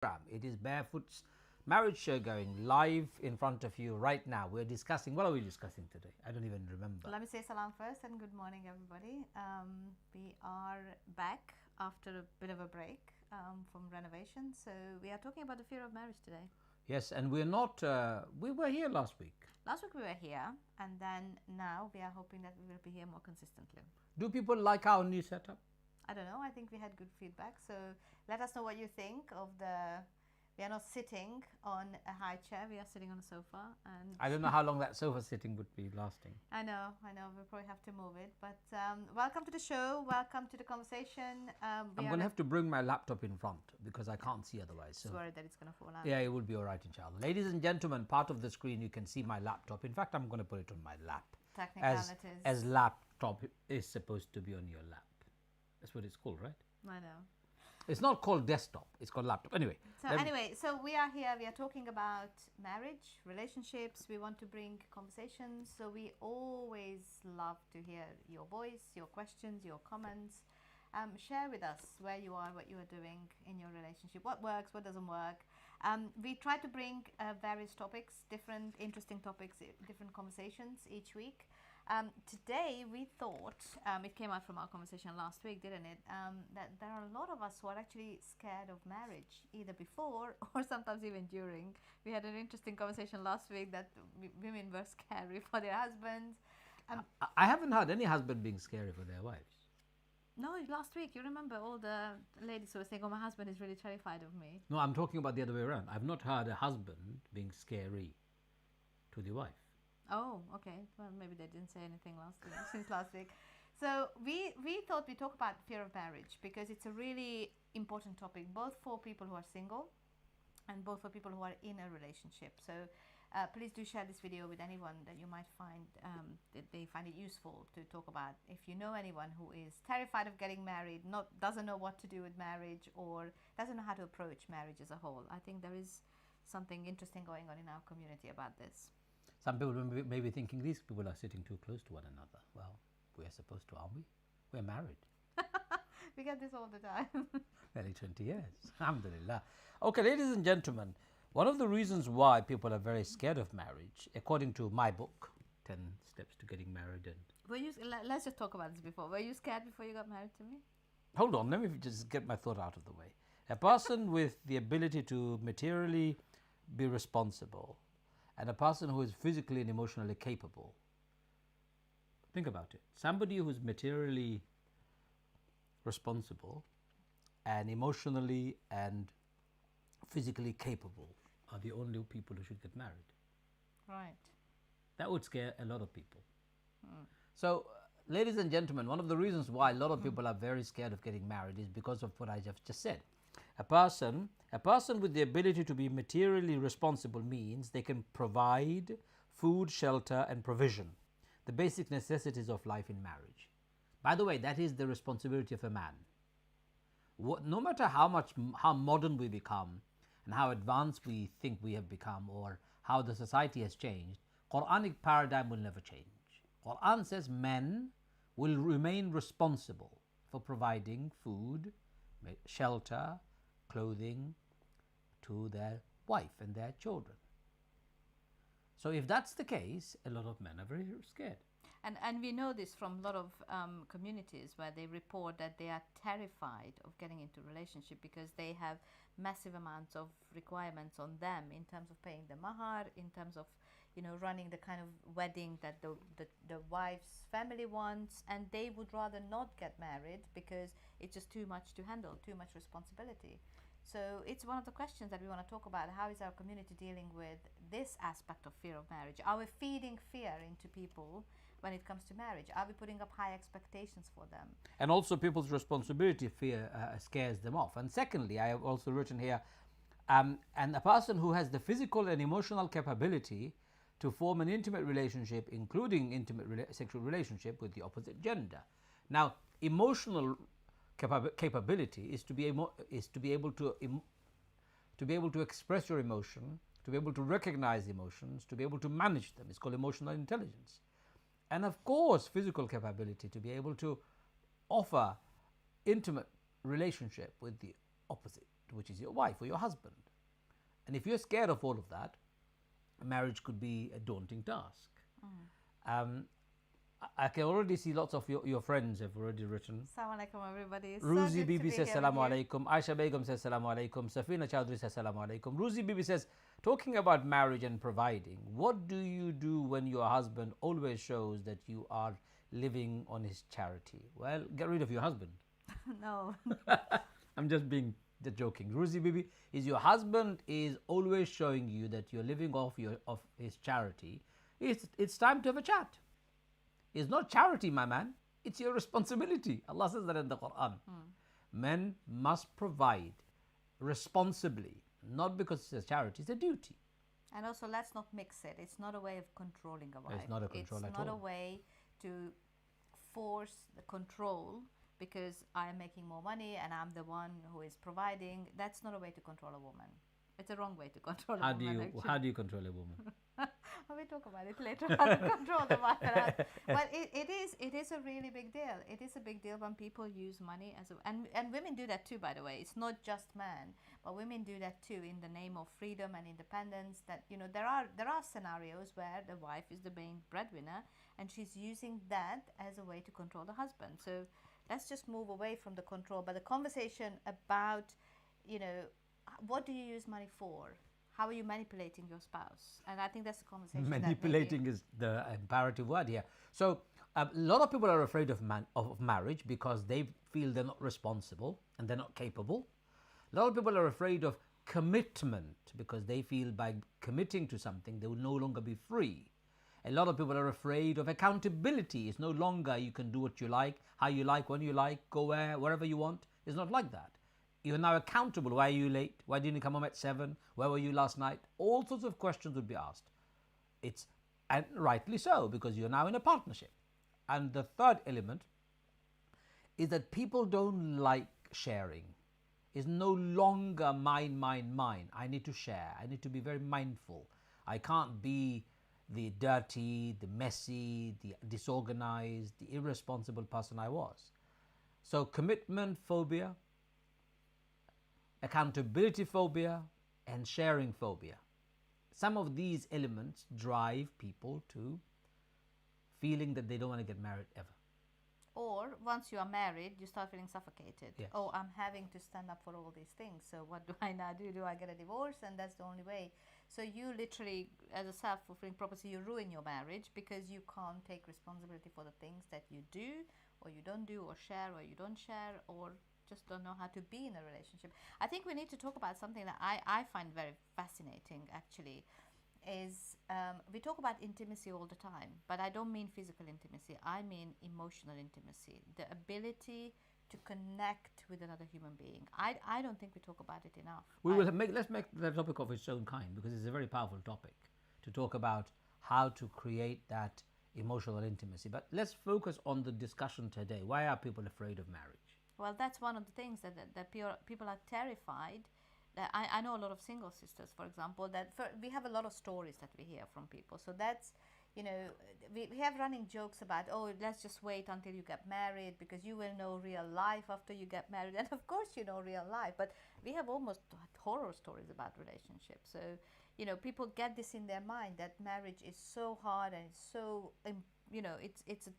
program. It is Barefoot's marriage show going live in front of you right now. We're discussing, what are we discussing today? I don't even remember. Let me say salam first and good morning, everybody. We are back after a bit of a break from renovation. So we are talking about the fear of marriage today. Yes, and we're not, we were here last week. Last week we were here, and then now we are hoping that we will be here more consistently. Do people like our new setup? I don't know. I think we had good feedback. So let us know what you think of the. We are not sitting on a high chair. We are sitting on a sofa, and I don't know how long that sofa sitting would be lasting. I know. We'll probably have to move it. But welcome to the show. Welcome to the conversation. I'm going to have to bring my laptop in front because I can't see otherwise. So worried that it's going to fall out. Yeah, it will be all right, inshallah. Ladies and gentlemen, part of the screen you can see my laptop. In fact, I'm going to put it on my lap. Technicalities. As laptop is supposed to be on your lap. That's what it's called, right? I know. It's not called desktop, it's called laptop. So we are here, we are talking about marriage, relationships. We want to bring conversations. So we always love to hear your voice, your questions, your comments. Share with us where you are, what you are doing in your relationship, what works, what doesn't work. We try to bring various topics, different interesting topics, different conversations each week. Today we thought, it came out from our conversation last week, didn't it, that there are a lot of us who are actually scared of marriage, either before or sometimes even during. We had an interesting conversation last week that women were scary for their husbands. I haven't heard any husband being scary for their wives. No, last week, you remember all the ladies who were saying, oh, my husband is really terrified of me. No, I'm talking about the other way around. I've not heard a husband being scary to the wife. Oh, okay. Well, maybe they didn't say anything since last week. So we thought we'd talk about fear of marriage because it's a really important topic, both for people who are single and both for people who are in a relationship. So please do share this video with anyone that you might find that they find it useful to talk about. If you know anyone who is terrified of getting married, doesn't know what to do with marriage, or doesn't know how to approach marriage as a whole, I think there is something interesting going on in our community about this. Some people may be thinking these people are sitting too close to one another. Well, we're supposed to, aren't we? We're married. We get this all the time. Nearly 20 years. Alhamdulillah. Okay, ladies and gentlemen, one of the reasons why people are very scared of marriage, according to my book, 10 Steps to Getting Married. Let's just talk about this before. Were you scared before you got married to me? Hold on, let me just get my thought out of the way. A person with the ability to materially be responsible and a person who is physically and emotionally capable. Think about it. Somebody who is materially responsible and emotionally and physically capable are the only people who should get married. Right. That would scare a lot of people. So, ladies and gentlemen, one of the reasons why a lot of people are very scared of getting married is because of what I have just said. A person with the ability to be materially responsible means they can provide food, shelter and provision, the basic necessities of life in marriage. By the way, that is the responsibility of a man. No matter how modern we become and how advanced we think we have become or how the society has changed, Quranic paradigm will never change. Quran says men will remain responsible for providing food, shelter, clothing to their wife and their children. So if that's the case, a lot of men are very scared. And we know this from a lot of communities where they report that they are terrified of getting into a relationship because they have massive amounts of requirements on them in terms of paying the mahar, in terms of running the kind of wedding that the wife's family wants, and they would rather not get married because it's just too much to handle, too much responsibility. So it's one of the questions that we want to talk about. How is our community dealing with this aspect of fear of marriage? Are we feeding fear into people when it comes to marriage? Are we putting up high expectations for them? And also people's responsibility fear scares them off. And secondly, I have also written here, and a person who has the physical and emotional capability to form an intimate relationship, including intimate sexual relationship with the opposite gender. Now, emotional capability is to be able to express your emotion, to be able to recognize emotions, to be able to manage them. It's called emotional intelligence. And of course, physical capability to be able to offer intimate relationship with the opposite which is your wife or your husband. And if you're scared of all of that, marriage could be a daunting task. I can already see lots of your friends have already written. Assalamu alaikum, everybody. Ruzi Bibi says Assalamu alaikum. Aisha Begum says Assalamu alaikum. Safina Chowdhury says Assalamu alaikum. Ruzi Bibi says, talking about marriage and providing, what do you do when your husband always shows that you are living on his charity? Well, get rid of your husband. No. I'm just joking. Ruzi Bibi, is your husband is always showing you that you're living off his charity, it's time to have a chat. It's not charity, my man. It's your responsibility. Allah says that in the Quran. Men must provide responsibly, not because it's a charity, it's a duty. And also, let's not mix it. It's not a way of controlling a wife. It's not a control at all. It's not a way to force the control because I'm making more money and I'm the one who is providing. That's not a way to control a woman. It's a wrong way to control a woman. How do you control a woman? We'll talk about it later. How to control the wife and husband. But it is a really big deal. It is a big deal when people use money and women do that too, by the way. It's not just men, but women do that too in the name of freedom and independence. That there are scenarios where the wife is the main breadwinner and she's using that as a way to control the husband. So let's just move away from the control. But the conversation about what do you use money for? How are you manipulating your spouse? And I think that's the conversation. Manipulating is the imperative word here. So a lot of people are afraid of marriage because they feel they're not responsible and they're not capable. A lot of people are afraid of commitment because they feel by committing to something they will no longer be free. A lot of people are afraid of accountability. It's no longer you can do what you like, how you like, when you like, go wherever you want. It's not like that. You're now accountable. Why are you late? Why didn't you come home at 7? Where were you last night? All sorts of questions would be asked. And rightly so, because you're now in a partnership. And the third element is that people don't like sharing. It's no longer mine. I need to share. I need to be very mindful. I can't be the dirty, the messy, the disorganized, the irresponsible person I was. So commitment phobia, accountability phobia, and sharing phobia. Some of these elements drive people to feeling that they don't want to get married ever. Or once you are married, you start feeling suffocated. Yes. Oh, I'm having to stand up for all these things. So what do I now do? Do I get a divorce? And that's the only way. So you literally, as a self-fulfilling prophecy, you ruin your marriage because you can't take responsibility for the things that you do or you don't do, or share or you don't share, or just don't know how to be in a relationship. I think we need to talk about something that I find very fascinating, actually, is we talk about intimacy all the time, but I don't mean physical intimacy. I mean emotional intimacy, the ability to connect with another human being. I don't think we talk about it enough. Let's make the topic of its own kind, because it's a very powerful topic to talk about how to create that emotional intimacy. But let's focus on the discussion today. Why are people afraid of marriage? Well, that's one of the things that people are terrified. I know a lot of single sisters, for example, we have a lot of stories that we hear from people. So that's, we have running jokes about, oh, let's just wait until you get married because you will know real life after you get married. And of course you know real life, but we have almost horror stories about relationships. So, people get this in their mind that marriage is so hard and it's so, it's a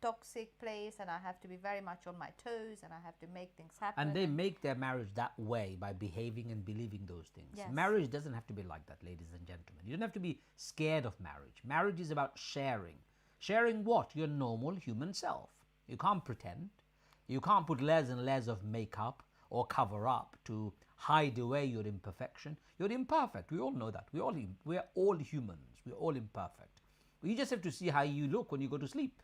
toxic place and I have to be very much on my toes and I have to make things happen. And they make their marriage that way by behaving and believing those things. Yes. Marriage doesn't have to be like that, ladies and gentlemen. You don't have to be scared of marriage. Marriage is about sharing. Sharing what? Your normal human self. You can't pretend. You can't put layers and layers of makeup or cover up to hide away your imperfection. You're imperfect. We all know that. We're all humans. We're all imperfect. You just have to see how you look when you go to sleep.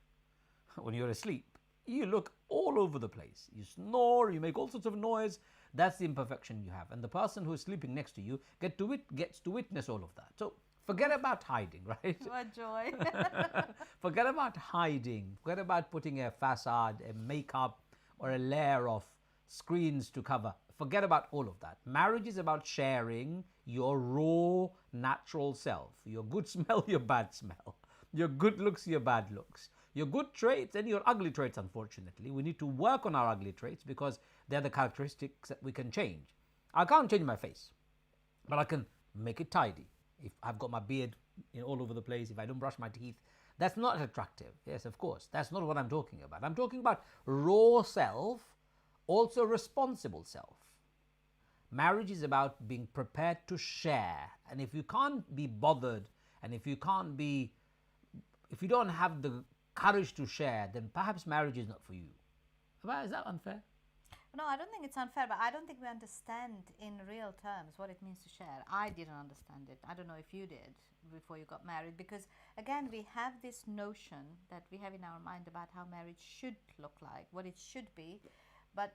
When you're asleep, you look all over the place. You snore, you make all sorts of noise. That's the imperfection you have. And the person who is sleeping next to you gets to witness all of that. So forget about hiding, right? What joy. Forget about hiding. Forget about putting a facade, a makeup, or a layer of screens to cover. Forget about all of that. Marriage is about sharing your raw, natural self. Your good smell, your bad smell. Your good looks, your bad looks. Your good traits and your ugly traits, unfortunately. We need to work on our ugly traits because they're the characteristics that we can change. I can't change my face, but I can make it tidy. If I've got my beard all over the place, if I don't brush my teeth, that's not attractive. Yes, of course. That's not what I'm talking about. I'm talking about raw self, also responsible self. Marriage is about being prepared to share. And if you can't be bothered, and if you don't have the courage to share, then perhaps marriage is not for you. Is that unfair? No, I don't think it's unfair, but I don't think we understand in real terms what it means to share. I didn't understand it. I don't know if you did before you got married, because again, we have this notion that we have in our mind about how marriage should look like, what it should be.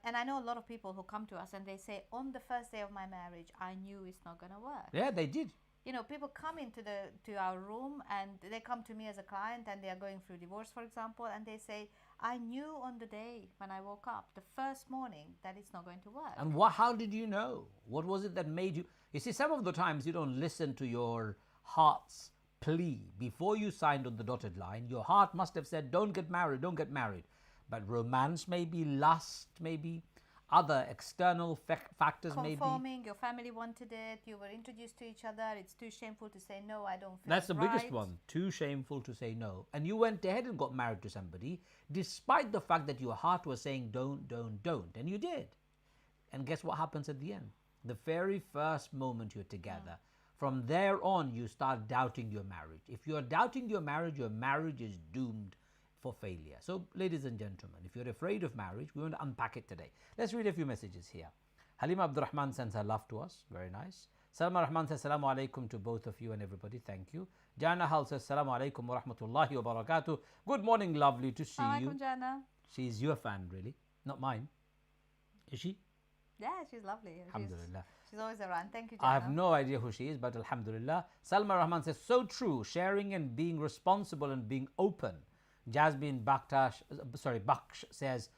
And I know a lot of people who come to us and they say, on the first day of my marriage, I knew it's not going to work. Yeah, they did. You know, people come to our room and they come to me as a client and they are going through divorce, for example, and they say, I knew on the day when I woke up, the first morning, that it's not going to work. And how did you know? What was it that made you? You see, some of the times you don't listen to your heart's plea. Before you signed on the dotted line, your heart must have said, don't get married, don't get married. But romance, maybe lust, maybe other external factors, conforming, your family wanted it, you were introduced to each other, it's too shameful to say no, I don't feel That's the right. biggest one, too shameful to say no. And you went ahead and got married to somebody despite the fact that your heart was saying don't, and you did. And guess what happens at the end? The very first moment you're together, from there on you start doubting your marriage. If you're doubting your marriage is doomed for failure. So, ladies and gentlemen, if you're afraid of marriage, we want to unpack it today. Let's read a few messages here. Halima Abdurrahman sends her love to us. Very nice. Salma Rahman says, Assalamu alaikum to both of you and everybody. Thank you. Jana Hal says, Assalamu alaikum wa rahmatullahi wa barakatuh. Good morning, lovely to see you. Jana. She's your fan, really. Not mine. Is she? Yeah, she's lovely. Alhamdulillah. She's always around. Thank you, Jana. I have no idea who she is, but alhamdulillah. Salma Rahman says, so true. Sharing and being responsible and being open. Jasmine Baksh says,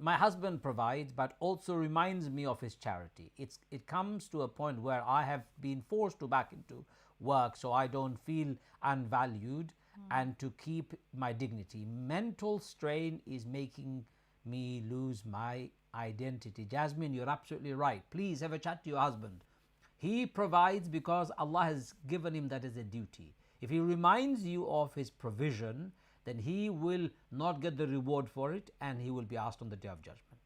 my husband provides but also reminds me of his charity. It comes to a point where I have been forced to back into work so I don't feel unvalued and to keep my dignity. Mental strain is making me lose my identity. Jasmine, you're absolutely right. Please have a chat to your husband. He provides because Allah has given him that as a duty. If he reminds you of his provision, then he will not get the reward for it and he will be asked on the day of judgment.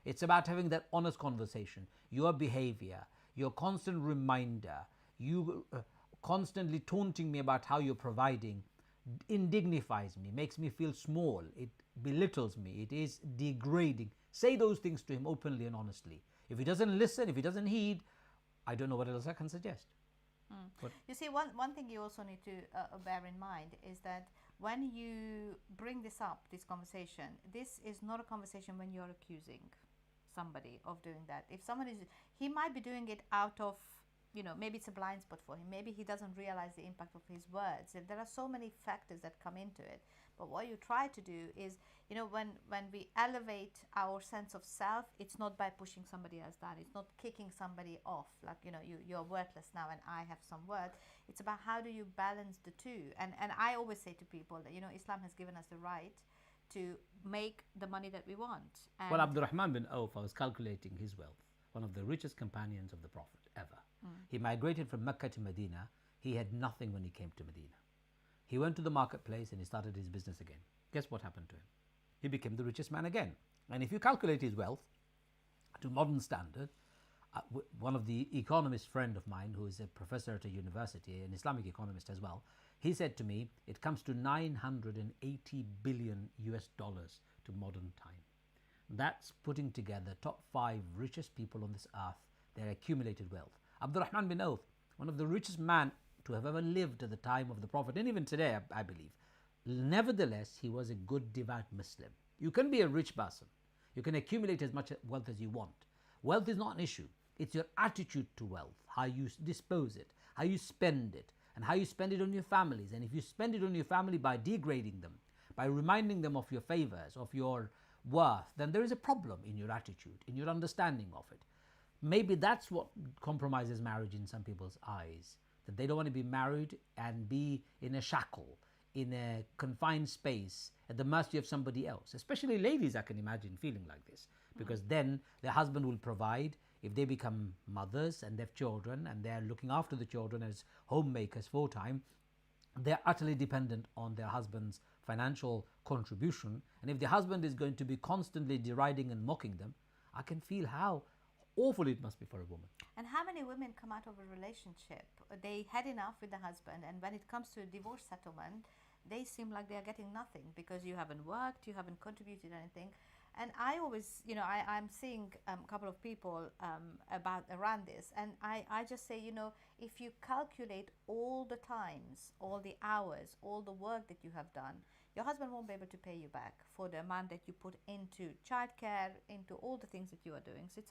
It's about having that honest conversation. Your behavior, your constant reminder, you constantly taunting me about how you're providing, indignifies me, makes me feel small, it belittles me, it is degrading. Say those things to him openly and honestly. If he doesn't listen, if he doesn't heed, I don't know what else I can suggest. You see, one thing you also need to bear in mind is that when you bring this up, this conversation, this is not a conversation when you're accusing somebody of doing that. If someone is, he might be doing it out of, maybe it's a blind spot for him. Maybe he doesn't realize the impact of his words. There are so many factors that come into it. But what you try to do is, when we elevate our sense of self, it's not by pushing somebody else down. It's not kicking somebody off, like, you're worthless now and I have some worth. It's about how do you balance the two. And I always say to people that, Islam has given us the right to make the money that we want. And well, Abdurrahman bin Auf was calculating his wealth, one of the richest companions of the Prophet ever. He migrated from Mecca to Medina. He had nothing when he came to Medina. He went to the marketplace and he started his business again. Guess what happened to him? He became the richest man again. And if you calculate his wealth to modern standard, one of the economist friend of mine who is a professor at a university, an Islamic economist as well, he said to me, it comes to 980 billion US dollars to modern time. That's putting together top 5 richest people on this earth, their accumulated wealth. Abdurrahman bin Auf, one of the richest men to have ever lived at the time of the Prophet, and even today, I believe. Nevertheless, he was a good, devout Muslim. You can be a rich person. You can accumulate as much wealth as you want. Wealth is not an issue. It's your attitude to wealth, how you dispose it, how you spend it, and how you spend it on your families. And if you spend it on your family by degrading them, by reminding them of your favors, of your worth, then there is a problem in your attitude, in your understanding of it. Maybe that's what compromises marriage in some people's eyes, that they don't want to be married and be in a shackle, in a confined space at the mercy of somebody else. Especially ladies, I can imagine feeling like this, because then their husband will provide, if they become mothers and they have children and they're looking after the children as homemakers full time, they're utterly dependent on their husband's financial contribution. And if the husband is going to be constantly deriding and mocking them, I can feel how awful it must be for a woman. And how many women come out of a relationship, they had enough with the husband, and when it comes to a divorce settlement, they seem like they are getting nothing because you haven't worked, you haven't contributed anything. And I always, I'm seeing a couple of people around this, and I just say, if you calculate all the times, all the hours, all the work that you have done, your husband won't be able to pay you back for the amount that you put into childcare, into all the things that you are doing. So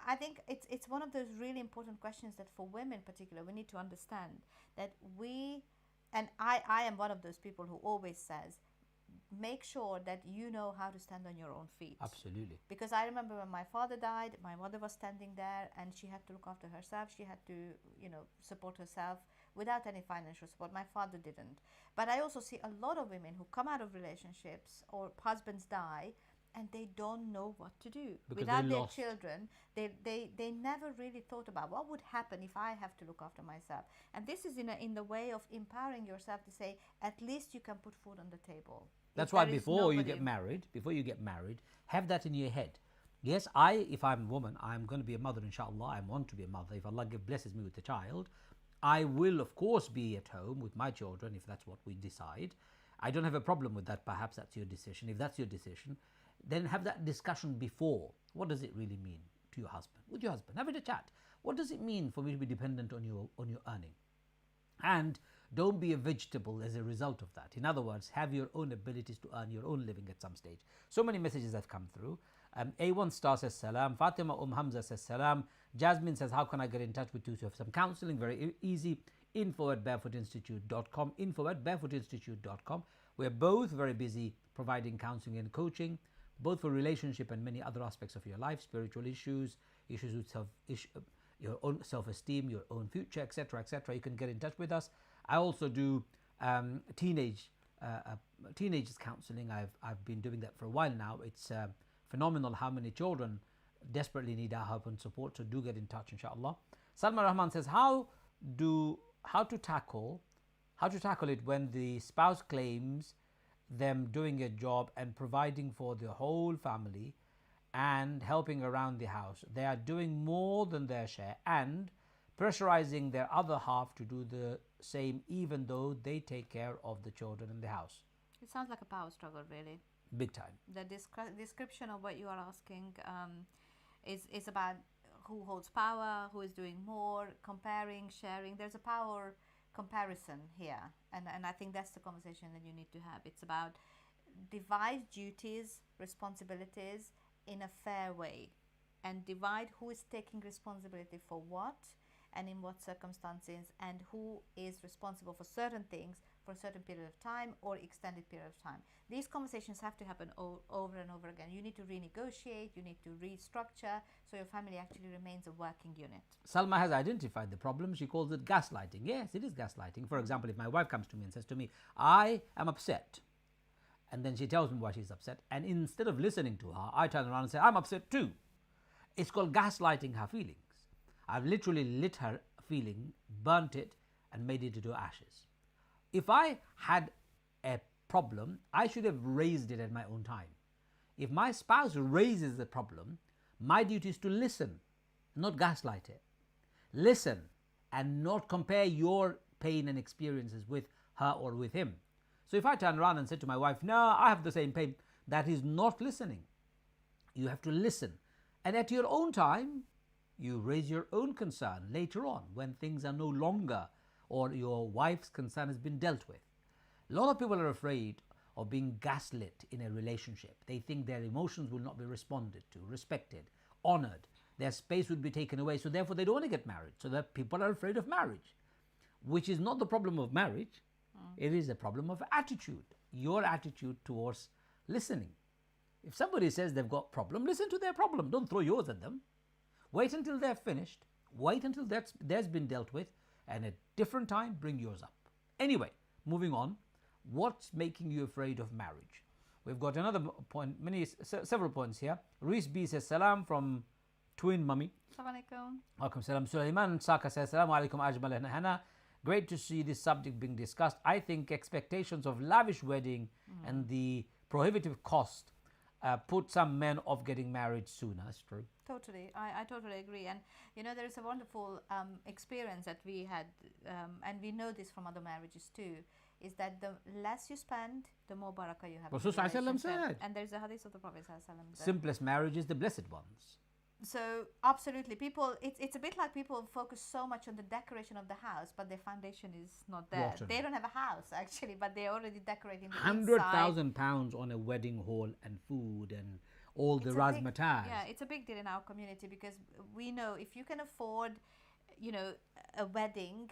I think it's one of those really important questions that for women in particular, we need to understand that and I am one of those people who always says, make sure that you know how to stand on your own feet. Absolutely. Because I remember when my father died, my mother was standing there and she had to look after herself. She had to, support herself without any financial support. My father didn't. But I also see a lot of women who come out of relationships or husbands die and they don't know what to do. Because without their children, they never really thought about what would happen if I have to look after myself. And this is in the way of empowering yourself to say, at least you can put food on the table. That's why before you get married, have that in your head. Yes, if I'm a woman, I'm going to be a mother, inshallah. I want to be a mother. If Allah blesses me with a child, I will, of course, be at home with my children if that's what we decide. I don't have a problem with that. Perhaps that's your decision. If that's your decision, then have that discussion before. What does it really mean to your husband? With your husband, have it a chat. What does it mean for me to be dependent on your earning? And don't be a vegetable as a result of that. In other words, have your own abilities to earn your own living at some stage. So many messages have come through. A1 Star says salam. Fatima Hamza says salam. Jasmine says, how can I get in touch with you to have some counseling? Very easy. info@barefootinstitute.com. info@barefootinstitute.com. We're both very busy providing counseling and coaching, both for relationship and many other aspects of your life, spiritual issues with your own self-esteem, your own future, etc., etc. You can get in touch with us. I also do teenagers counseling. I've been doing that for a while now. It's phenomenal how many children desperately need our help and support. So do get in touch, inshallah. Salma Rahman says, how to tackle it when the spouse claims them doing a job and providing for the whole family and helping around the house. They are doing more than their share and pressurizing their other half to do the same, even though they take care of the children in the house. It sounds like a power struggle, really. Big time. The description of what you are asking is about who holds power, who is doing more, comparing, sharing. There's a power comparison here, and I think that's the conversation that you need to have. It's about divide duties, responsibilities in a fair way, and divide who is taking responsibility for what and in what circumstances, and who is responsible for certain things for a certain period of time or extended period of time. These conversations have to happen over and over again. You need to renegotiate, you need to restructure, so your family actually remains a working unit. Salma has identified the problem. She calls it gaslighting. Yes, it is gaslighting. For example, if my wife comes to me and says to me, I am upset, and then she tells me why she's upset, and instead of listening to her, I turn around and say, I'm upset too. It's called gaslighting her feelings. I've literally lit her feeling, burnt it, and made it into ashes. If I had a problem, I should have raised it at my own time. If my spouse raises the problem, my duty is to listen, not gaslight it. Listen and not compare your pain and experiences with her or with him. So if I turn around and say to my wife, no, I have the same pain, that is not listening. You have to listen. And at your own time, you raise your own concern later on when things are no longer, or your wife's concern has been dealt with. A lot of people are afraid of being gaslit in a relationship. They think their emotions will not be responded to, respected, honored. Their space would be taken away, so therefore they don't want to get married. So that people are afraid of marriage, which is not the problem of marriage. It is a problem of attitude, your attitude towards listening. If somebody says they've got a problem, listen to their problem. Don't throw yours at them. Wait until they're finished. Wait until theirs been dealt with, and at different time, bring yours up. Anyway, moving on. What's making you afraid of marriage? We've got another point, several points here. Reese B says, salam from twin mummy. Assalamu alaikum. Welcome salam. Sulaiman Saka says, Assalamu alaikum Ajmal and Hannah. Great to see this subject being discussed. I think expectations of lavish wedding and the prohibitive cost put some men off getting married sooner. That's true. Totally, I totally agree. And there is a wonderful experience that we had, and we know this from other marriages too, is that the less you spend, the more barakah you have. Rasul said. And there's a hadith of the Prophet ﷺ. Simplest marriage is the blessed ones. So absolutely, people, it's a bit like people focus so much on the decoration of the house, but their foundation is not there. Rotten. They don't have a house actually, but they're already decorating the £100,000 on a wedding hall and food and all the razzmatazz. Yeah, it's a big deal in our community because we know if you can afford, a wedding,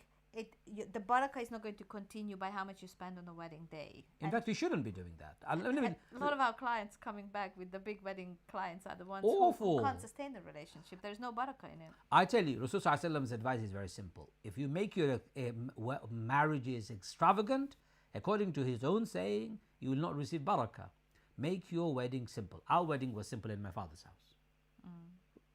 the barakah is not going to continue by how much you spend on the wedding day. In fact, we shouldn't be doing that. A lot of our clients coming back with the big wedding clients are the ones Awful. who can't sustain the relationship. There's no barakah in it. I tell you, Rasul Sallallahu advice is very simple. If you make your marriages extravagant, according to his own saying, you will not receive barakah. Make your wedding simple. Our wedding was simple in my father's house.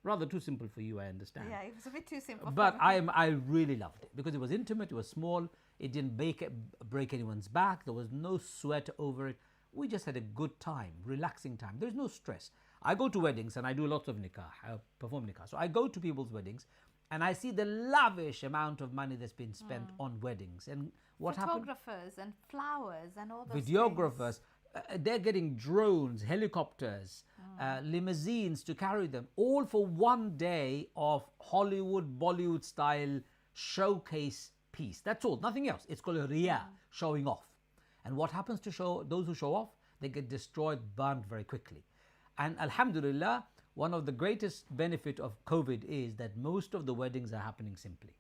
Rather too simple for you, I understand. Yeah, it was a bit too simple. But I really loved it because it was intimate, it was small, it didn't break anyone's back, there was no sweat over it. We just had a good time, relaxing time. There's no stress. I go to weddings and I do lots of nikah, I perform nikah. So I go to people's weddings and I see the lavish amount of money that's been spent on weddings. And what happened? Photographers and flowers and all those Videographers. things. They're getting drones, helicopters, limousines to carry them, all for one day of Hollywood, Bollywood style showcase piece. That's all, nothing else. It's called a riyah, showing off. And what happens to those who show off? They get destroyed, burnt very quickly. And alhamdulillah, one of the greatest benefit of COVID is that most of the weddings are happening simply.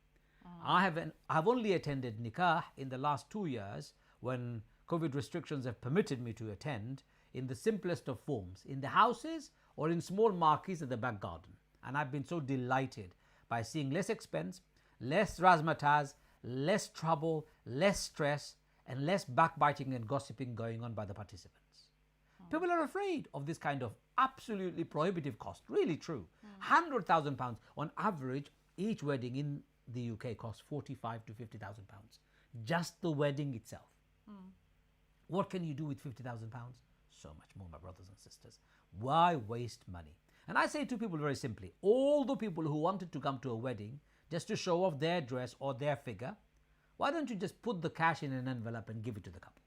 I've only attended nikah in the last 2 years when COVID restrictions have permitted me to attend in the simplest of forms, in the houses or in small marquees at the back garden. And I've been so delighted by seeing less expense, less razzmatazz, less trouble, less stress, and less backbiting and gossiping going on by the participants. People are afraid of this kind of absolutely prohibitive cost, really true. £100,000 on average, each wedding in the UK costs £45,000 to £50,000, just the wedding itself. What can you do with £50,000? So much more, my brothers and sisters. Why waste money? And I say to people very simply, all the people who wanted to come to a wedding just to show off their dress or their figure, why don't you just put the cash in an envelope and give it to the couple?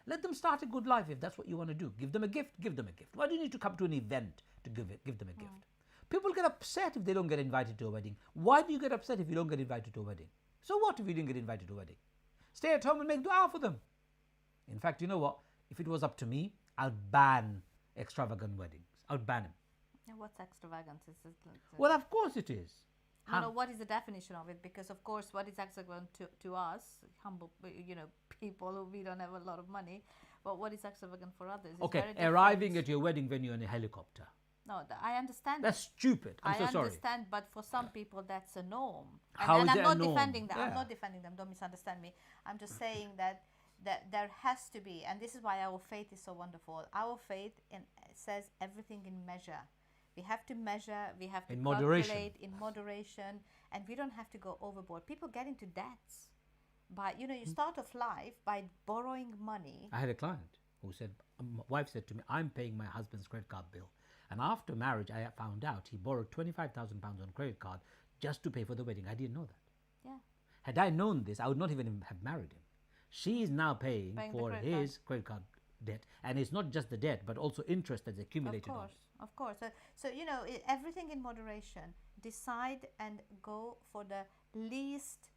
Let them start a good life if that's what you want to do. Give them a gift, give them a gift. Why do you need to come to an event to give them a gift? People get upset if they don't get invited to a wedding. Why do you get upset if you don't get invited to a wedding? So what if you didn't get invited to a wedding? Stay at home and make dua for them. In fact, you know what? If it was up to me, I'll ban extravagant weddings. I'll ban them. And what's extravagant? Well, of course it is. No, what is the definition of it? Because of course, what is extravagant to us, humble, people who we don't have a lot of money, but what is extravagant for others? Okay, arriving at your wedding venue in a helicopter. No, I understand. That's stupid. I'm so sorry. I understand, but for some people that's a norm. How is I'm it not a norm? defending them. Yeah. I'm not defending them. Don't misunderstand me. I'm just saying that there has to be, and this is why our faith is so wonderful. Our faith says everything in measure. We have to measure, we have to calculate in moderation, and we don't have to go overboard. People get into debts by, you start off life by borrowing money. I had a client who said, my wife said to me, I'm paying my husband's credit card bill. And after marriage, I found out he borrowed £25,000 on credit card just to pay for the wedding. I didn't know that. Yeah. Had I known this, I would not even have married him. She is now paying for his credit card debt. And it's not just the debt, but also interest that's accumulated on it. Of course. So everything in moderation. Decide and go for the least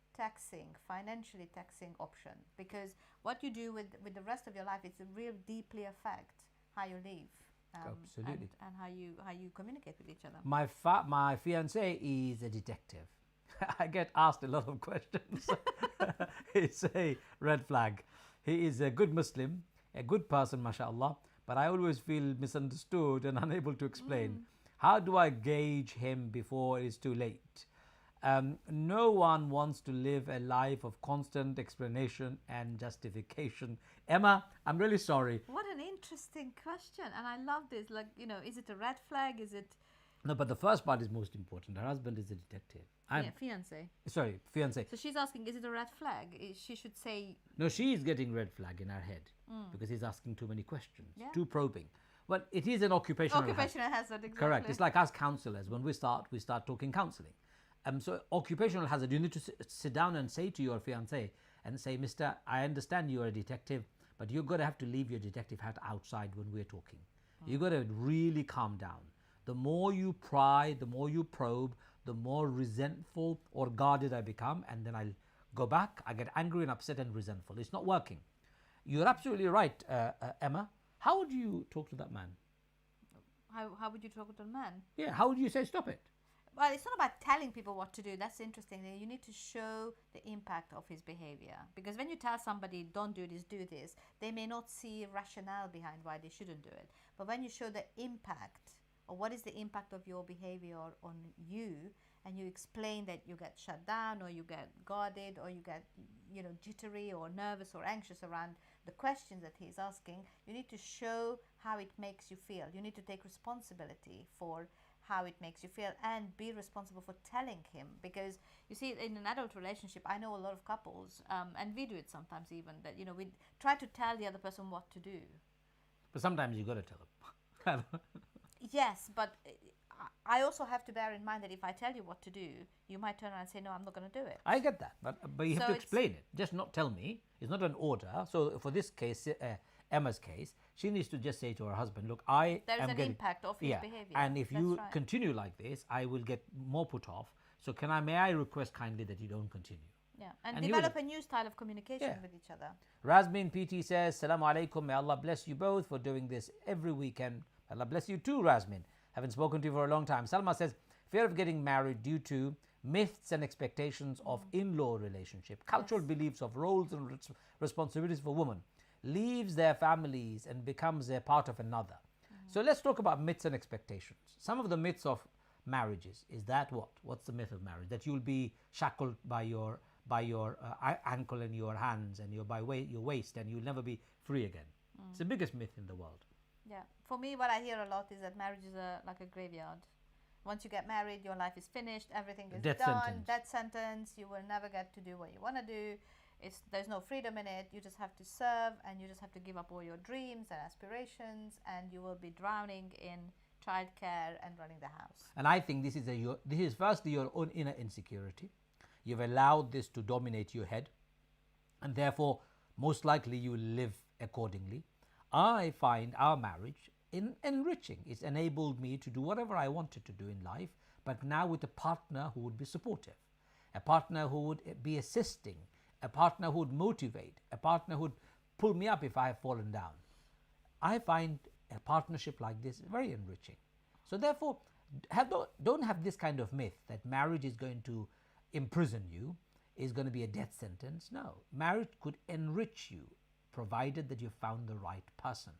financially taxing option. Because what you do with the rest of your life, it's real deeply affect how you live. Absolutely. And how you communicate with each other. My fiance is a detective. I get asked a lot of questions. It's a red flag. He is a good Muslim, a good person, mashallah, but I always feel misunderstood and unable to explain. How do I gauge him before it's too late? No one wants to live a life of constant explanation and justification. Emma, I'm really sorry. What an interesting question. And I love this. Is it a red flag? Is it... No, but the first part is most important. Her husband is a detective. Fiance. Sorry, fiance. So she's asking, is it a red flag? She should say. No, she is getting red flag in her head because he's asking too many questions, too probing. Well, it is an occupational hazard. Exactly. Correct. It's like us counselors. When we start talking counseling. So occupational hazard, you need to sit down and say to your fiance and say, Mister, I understand you are a detective, but you're going to have to leave your detective hat outside when we're talking. You've got to really calm down. The more you pry, the more you probe, the more resentful or guarded I become, and then I'll go back, I get angry and upset and resentful. It's not working. You're absolutely right, Emma. How would you talk to that man? How would you talk to a man? Yeah, how would you say stop it? Well, it's not about telling people what to do. That's interesting. You need to show the impact of his behavior. Because when you tell somebody, don't do this, they may not see rationale behind why they shouldn't do it. But when you show the impact, or what is the impact of your behavior on you, and you explain that you get shut down, or you get guarded, or you get, jittery or nervous or anxious around the questions that he's asking, you need to show how it makes you feel. You need to take responsibility for how it makes you feel and be responsible for telling him. Because you see, in an adult relationship, I know a lot of couples, and we do it sometimes even, that we try to tell the other person what to do. But sometimes you got to tell them. Yes, but I also have to bear in mind that if I tell you what to do, you might turn around and say, no, I'm not going to do it. I get that, but you have to explain it. Just not tell me. It's not an order. So for this case, Emma's case, she needs to just say to her husband, look, there is an impact of his behavior. And if you continue like this, I will get more put off. So may I request kindly that you don't continue? Yeah, and develop a new style of communication with each other. Rasmin PT says, Salaam alaikum, may Allah bless you both for doing this every weekend. Allah bless you too, Rasmin. Haven't spoken to you for a long time. Salma says, fear of getting married due to myths and expectations of in-law relationship, cultural beliefs of roles and responsibilities for women, leaves their families and becomes a part of another. So let's talk about myths and expectations. Some of the myths of marriages is that what? What's the myth of marriage? That you'll be shackled by your ankle and your hands and your waist, and you'll never be free again. It's the biggest myth in the world. Yeah, for me, what I hear a lot is that marriage is like a graveyard. Once you get married, your life is finished, everything is done, death sentence, you will never get to do what you want to do. There's no freedom in it. You just have to serve, and you just have to give up all your dreams and aspirations, and you will be drowning in childcare and running the house. And I think this is firstly your own inner insecurity. You've allowed this to dominate your head, and therefore most likely you will live accordingly. I find our marriage enriching. It's enabled me to do whatever I wanted to do in life, but now with a partner who would be supportive, a partner who would be assisting, a partner who would motivate, a partner who would pull me up if I have fallen down. I find a partnership like this very enriching. So therefore, don't have this kind of myth that marriage is going to imprison you, is going to be a death sentence. No, marriage could enrich you, provided that you found the right person.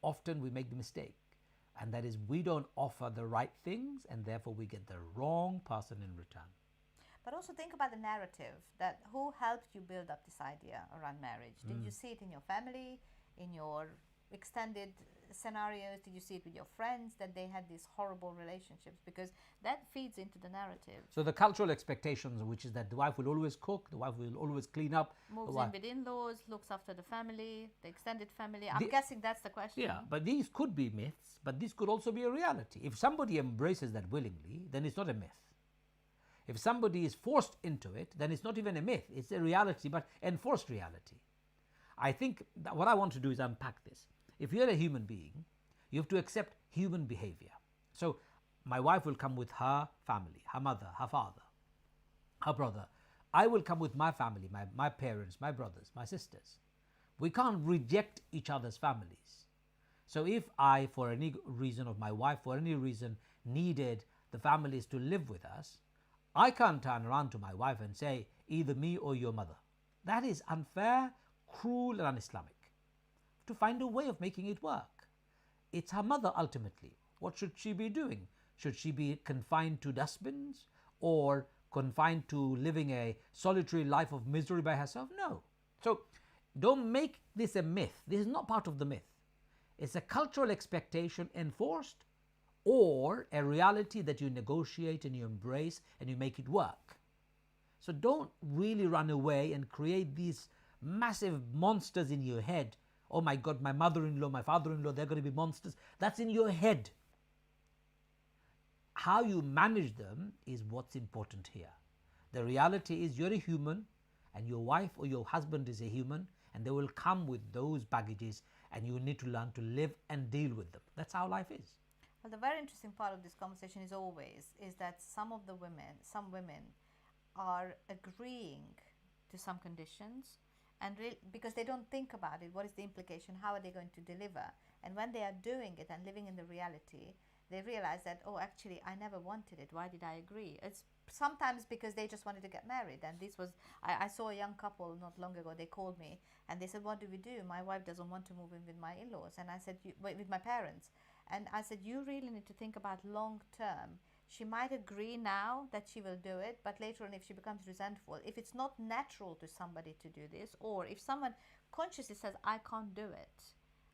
Often we make the mistake, and that is we don't offer the right things, and therefore we get the wrong person in return. But also think about the narrative, that who helped you build up this idea around marriage? Did you see it in your family, in your extended scenarios? Did you see it with your friends, that they had these horrible relationships? Because that feeds into the narrative. So the cultural expectations, which is that the wife will always cook, the wife will always clean up, moves in with in-laws, looks after the family, the extended family. I'm guessing that's the question. Yeah, but these could be myths, but this could also be a reality. If somebody embraces that willingly, then it's not a myth. If somebody is forced into it, then it's not even a myth. It's a reality, but enforced reality. I think that what I want to do is unpack this. If you're a human being, you have to accept human behavior. So my wife will come with her family, her mother, her father, her brother. I will come with my family, my parents, my brothers, my sisters. We can't reject each other's families. So if I, for any reason, of my wife, for any reason, needed the families to live with us, I can't turn around to my wife and say, either me or your mother. That is unfair, cruel, and un-Islamic. To find a way of making it work. It's her mother ultimately. What should she be doing? Should she be confined to dustbins or confined to living a solitary life of misery by herself? No. So don't make this a myth. This is not part of the myth. It's a cultural expectation enforced or a reality that you negotiate and you embrace and you make it work. So don't really run away and create these massive monsters in your head. Oh my God, my mother-in-law, my father-in-law, they're going to be monsters. That's in your head. How you manage them is what's important here. The reality is you're a human and your wife or your husband is a human, and they will come with those baggages and you need to learn to live and deal with them. That's how life is. Well, the very interesting part of this conversation is that some women are agreeing to some conditions, and because they don't think about it, what is the implication, how are they going to deliver, and when they are doing it and living in the reality, they realize that, oh, actually I never wanted it, why did I agree? It's sometimes because they just wanted to get married, and this was I saw a young couple not long ago. They called me and they said, what do we do? My wife doesn't want to move in with my in-laws. And I said, with my parents. And I said, you really need to think about long term. She might agree now that she will do it, but later on, if she becomes resentful, if it's not natural to somebody to do this, or if someone consciously says, I can't do it,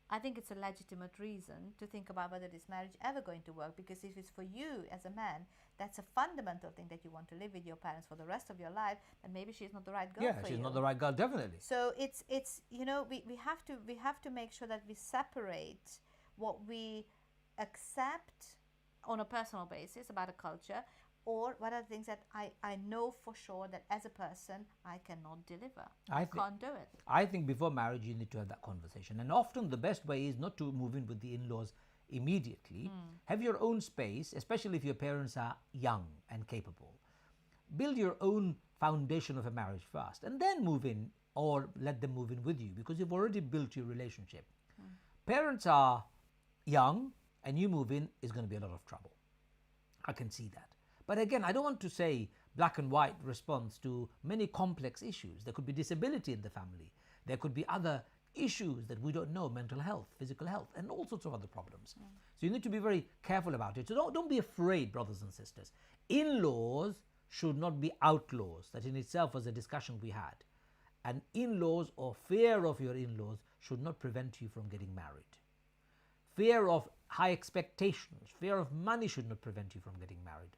I think it's a legitimate reason to think about whether this marriage ever going to work. Because if it's for you as a man, that's a fundamental thing that you want to live with your parents for the rest of your life, then maybe she's not the right girl for you. Yeah, she's not the right girl, definitely. So it's we have to make sure that we separate what we accept on a personal basis about a culture, or what are the things that I know for sure that as a person I cannot deliver. I can't do it. I think before marriage you need to have that conversation, and often the best way is not to move in with the in-laws immediately. Have your own space, especially if your parents are young and capable. Build your own foundation of a marriage first, and then move in, or let them move in with you, because you've already built your relationship. Parents are young and you move in, is going to be a lot of trouble. I can see that. But again, I don't want to say black and white response to many complex issues. There could be disability in the family. There could be other issues that we don't know, mental health, physical health, and all sorts of other problems. So you need to be very careful about it. So don't be afraid, brothers and sisters. In-laws should not be outlaws. That in itself was a discussion we had. And in-laws or fear of your in-laws should not prevent you from getting married. Fear of high expectations, fear of money should not prevent you from getting married.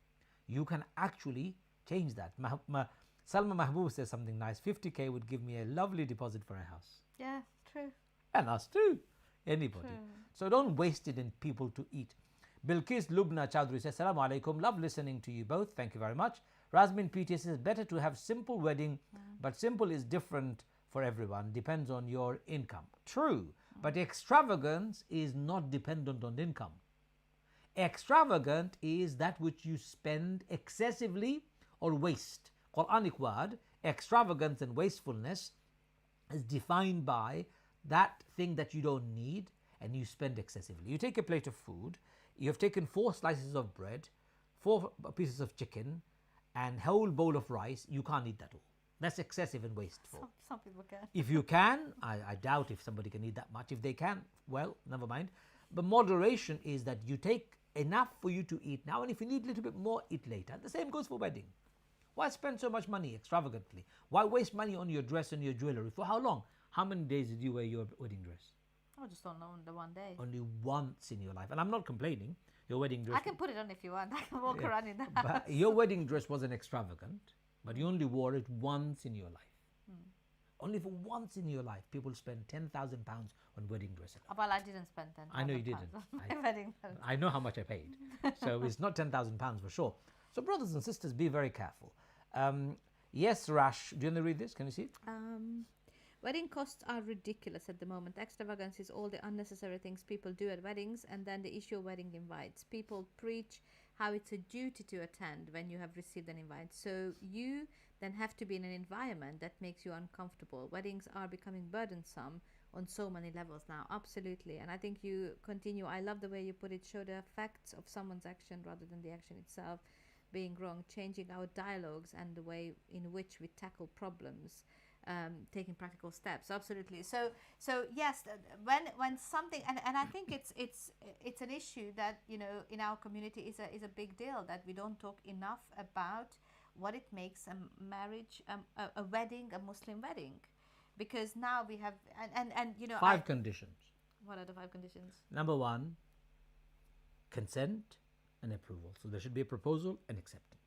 You can actually change that. Salma Mahboob says something nice. 50K would give me a lovely deposit for a house. Yeah, true. And us too. Anybody. True. So don't waste it in people to eat. Bilqis Lubna Chowdhury says, Assalamu alaikum. Love listening to you both. Thank you very much. Rasmin PT says, better to have simple wedding, but simple is different for everyone. Depends on your income. True. But extravagance is not dependent on income. Extravagant is that which you spend excessively or waste. Quranic word, extravagance and wastefulness, is defined by that thing that you don't need and you spend excessively. You take a plate of food, you have taken 4 slices of bread, 4 pieces of chicken, and whole bowl of rice. You can't eat that all. That's excessive and wasteful. Some people can. If you can, I doubt if somebody can eat that much. If they can, well, never mind. But moderation is that you take enough for you to eat now, and if you need a little bit more, eat later. The same goes for wedding. Why spend so much money extravagantly? Why waste money on your dress and your jewelry? For how long? How many days did you wear your wedding dress? I just don't know, the one day. Only once in your life. And I'm not complaining. Your wedding dress... I can put it on if you want. I can walk around in the house. But your wedding dress wasn't extravagant, but you only wore it once in your life. Only for once in your life, people spend £10,000 on wedding dresses. Well, I didn't spend £10,000. I know you didn't. Wedding dress. I know how much I paid. So it's not £10,000 for sure. So brothers and sisters, be very careful. Yes, Rash, do you want to read this? Can you see it? Wedding costs are ridiculous at the moment. Extravagance is all the unnecessary things people do at weddings, and then the issue of wedding invites. People preach how it's a duty to attend when you have received an invite. So you then have to be in an environment that makes you uncomfortable. Weddings are becoming burdensome on so many levels now. Absolutely. And I think you continue. I love the way you put it. Show the effects of someone's action rather than the action itself being wrong. Changing our dialogues and the way in which we tackle problems. Taking practical steps. Absolutely. So yes, when something, and I think it's an issue that, you know, in our community is a big deal, that we don't talk enough about what it makes a marriage, a wedding, a Muslim wedding, because now we have and you know, 5 conditions. What are the 5 conditions? Number 1, consent. and approval. So there should be a proposal and acceptance.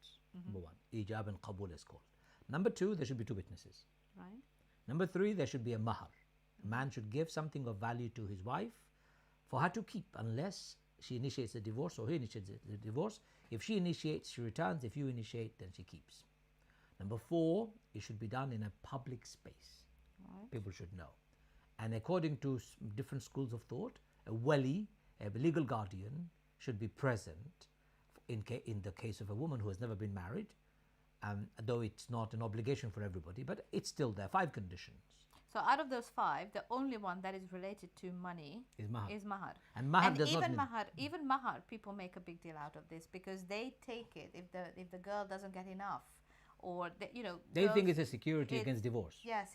Number one, ijab and qabul is called. Number two, there should be two witnesses. Right. Number three, there should be a mahar. A man should give something of value to his wife for her to keep, unless she initiates a divorce or he initiates a divorce. If she initiates, she returns. If you initiate, then she keeps. Number four, it should be done in a public space. Right. People should know. And according to different schools of thought, a wali, a legal guardian, should be present in the case of a woman who has never been married, though it's not an obligation for everybody, but it's still there. 5 conditions. So out of those 5, the only one that is related to money Is mahar. And mahar does even not mahar, even mahar, people make a big deal out of this because they take it if the girl doesn't get enough, or they think it's a security against divorce. Yes,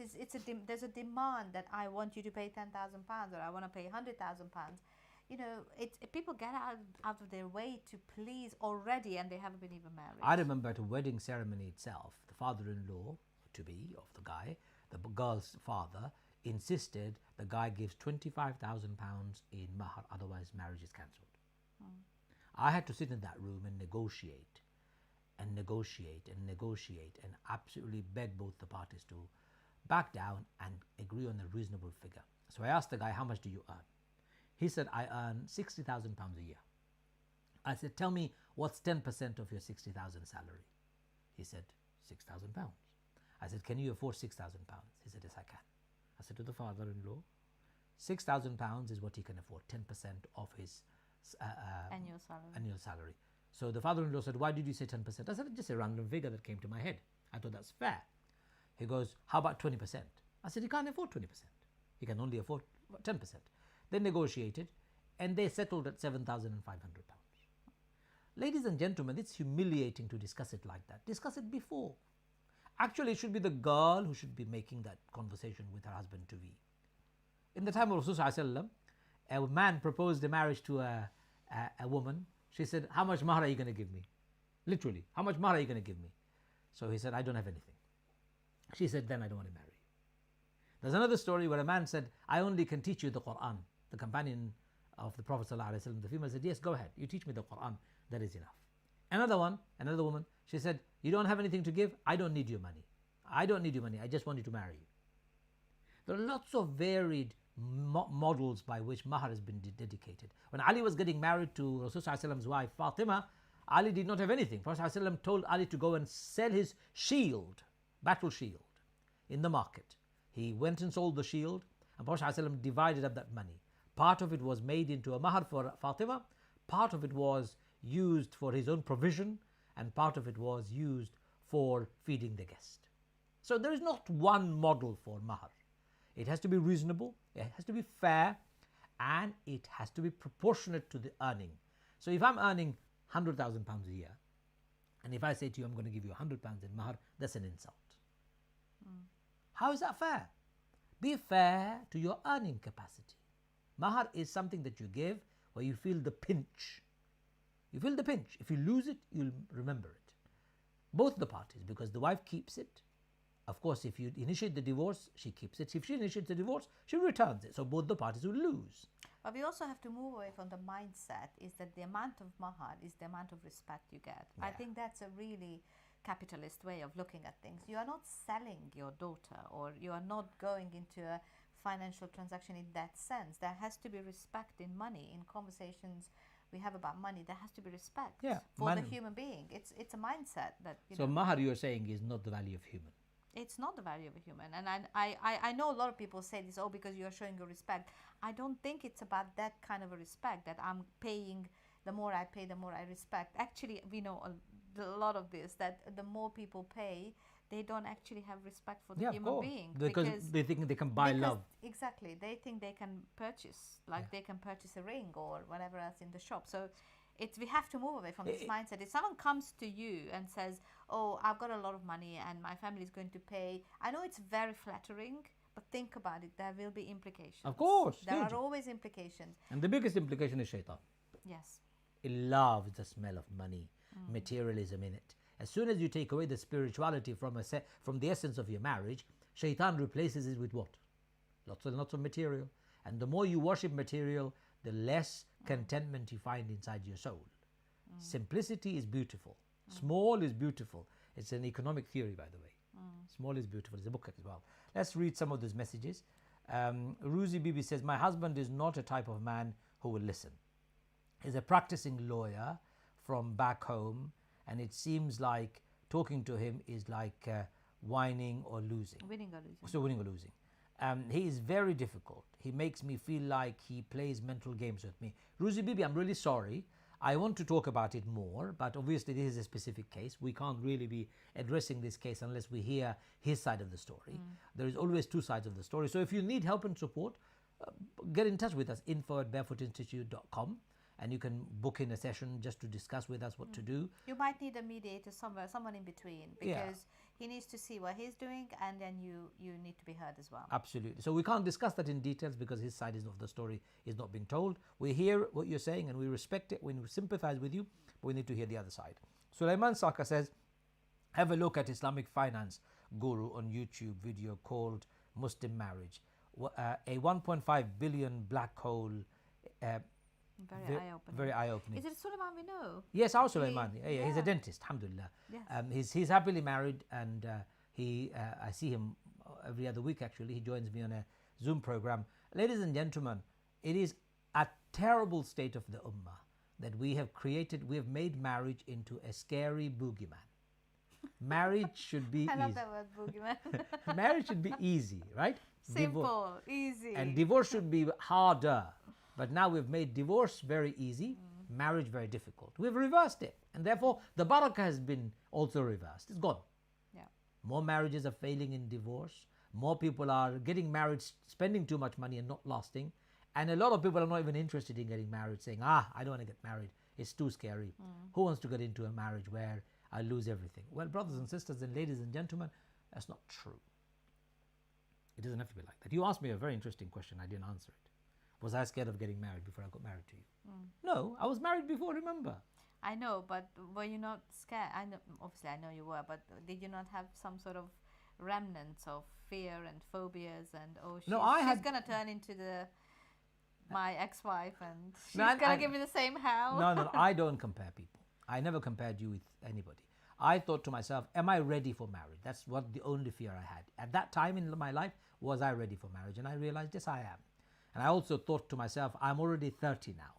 there's a demand that I want you to pay £10,000 or I want to pay £100,000. People get out of their way to please already, and they haven't been even married. I remember at a wedding ceremony itself, the father-in-law to be of the guy, the girl's father, insisted the guy gives £25,000 in mahar, otherwise marriage is cancelled. I had to sit in that room and negotiate and negotiate and negotiate and absolutely beg both the parties to back down and agree on a reasonable figure. So I asked the guy, how much do you earn? He said, I earn £60,000 a year. I said, tell me what's 10% of your 60,000 salary? He said, £6,000. I said, can you afford £6,000? He said, yes, I can. I said to the father-in-law, £6,000 is what he can afford, 10% of his annual salary. So the father-in-law said, why did you say 10%? I said, just a random figure that came to my head. I thought that's fair. He goes, how about 20%? I said, he can't afford 20%. He can only afford 10%. They negotiated and they settled at £7,500. Ladies and gentlemen, it's humiliating to discuss it like that. Discuss it before. Actually, it should be the girl who should be making that conversation with her husband to be. In the time of Rasulullah, a man proposed a marriage to a woman. She said, how much mahar are you going to give me? Literally, how much mahar are you going to give me? So he said, I don't have anything. She said, then I don't want to marry you. There's another story where a man said, I only can teach you the Quran. The companion of the Prophet ﷺ, the female said, yes, go ahead, you teach me the Quran, that is enough. Another woman, she said, you don't have anything to give, I don't need your money. I don't need your money, I just want you to marry you. There are lots of varied models by which mahar has been dedicated. When Ali was getting married to Rasul's wife Fatima, Ali did not have anything. Prophet ﷺ told Ali to go and sell his shield, battle shield, in the market. He went and sold the shield, and Prophet ﷺ divided up that money. Part of it was made into a mahar for Fatima, part of it was used for his own provision, and part of it was used for feeding the guest. So there is not one model for mahar. It has to be reasonable, it has to be fair, and it has to be proportionate to the earning. So if I'm earning £100,000 a year, and if I say to you I'm going to give you £100 in mahar, that's an insult. How is that fair? Be fair to your earning capacity. Mahar is something that you give where you feel the pinch. You feel the pinch. If you lose it, you'll remember it. Both the parties, because the wife keeps it. Of course, if you initiate the divorce, she keeps it. If she initiates the divorce, she returns it. So both the parties will lose. But we also have to move away from the mindset is that the amount of mahar is the amount of respect you get. Yeah. I think that's a really capitalist way of looking at things. You are not selling your daughter, or you are not going into a financial transaction in that sense. There has to be respect in money. In conversations we have about money, there has to be respect for the human being. It's a mindset that mahar, you are saying, is not the value of human. It's not the value of a human. And I know a lot of people say this, because you are showing your respect. I don't think it's about that kind of a respect, that I'm paying, the more I pay, the more I respect. Actually, we know a lot of this, that the more people pay, they don't actually have respect for the human being. Because they think they can buy love. Exactly. They think they can purchase, they can purchase a ring or whatever else in the shop. So we have to move away from this mindset. If someone comes to you and says, oh, I've got a lot of money and my family is going to pay, I know it's very flattering, but think about it, there will be implications. Of course. There are always implications. And the biggest implication is shaitan. Yes. It loves the smell of money, materialism in it. As soon as you take away the spirituality from the essence of your marriage, shaitan replaces it with what? Lots and lots of material. And the more you worship material, the less contentment you find inside your soul. Simplicity is beautiful. Small is beautiful. It's an economic theory, by the way. Small is beautiful. It's a book as well. Let's read some of those messages. Ruzi Bibi says, my husband is not a type of man who will listen. He's a practicing lawyer from back home, and it seems like talking to him is like whining or losing. Winning or losing. So winning or losing. He is very difficult. He makes me feel like he plays mental games with me. Ruzi Bibi, I'm really sorry. I want to talk about it more, but obviously this is a specific case. We can't really be addressing this case unless we hear his side of the story. There is always two sides of the story. So if you need help and support, get in touch with us, info@barefootinstitute.com, and you can book in a session just to discuss with us what to do. You might need a mediator somewhere, someone in between, because he needs to see what he's doing, and then you need to be heard as well. Absolutely. So we can't discuss that in details because his side of the story is not being told. We hear what you're saying and we respect it, we sympathize with you, but we need to hear the other side. Sulaiman Saka says, have a look at Islamic finance guru on YouTube video called Muslim Marriage. A 1.5 billion black hole. Very eye-opening. Very eye-opening. Is it Sulaiman we know? Yes, our Sulaiman. He's a dentist, alhamdulillah. Yes. He's happily married, and I see him every other week actually. He joins me on a Zoom program. Ladies and gentlemen, it is a terrible state of the ummah that we have made marriage into a scary boogeyman. Marriage should be I love easy. that word, boogeyman. Marriage should be easy, right? Simple, easy. And divorce should be harder. But now we've made divorce very easy, marriage very difficult. We've reversed it. And therefore, the barakah has been also reversed. It's gone. Yeah. More marriages are failing in divorce. More people are getting married, spending too much money and not lasting. And a lot of people are not even interested in getting married, saying, I don't want to get married. It's too scary. Who wants to get into a marriage where I lose everything? Well, brothers and sisters and ladies and gentlemen, that's not true. It doesn't have to be like that. You asked me a very interesting question. I didn't answer it. Was I scared of getting married before I got married to you? No, I was married before, remember? I know, but were you not scared? Obviously I know you were, but did you not have some sort of remnants of fear and phobias and she's going to turn into my ex-wife and she's going to give me the same hell? No, I don't compare people. I never compared you with anybody. I thought to myself, am I ready for marriage? That's what the only fear I had. At that time in my life, was I ready for marriage? And I realized, yes, I am. And I also thought to myself, I'm already 30 now.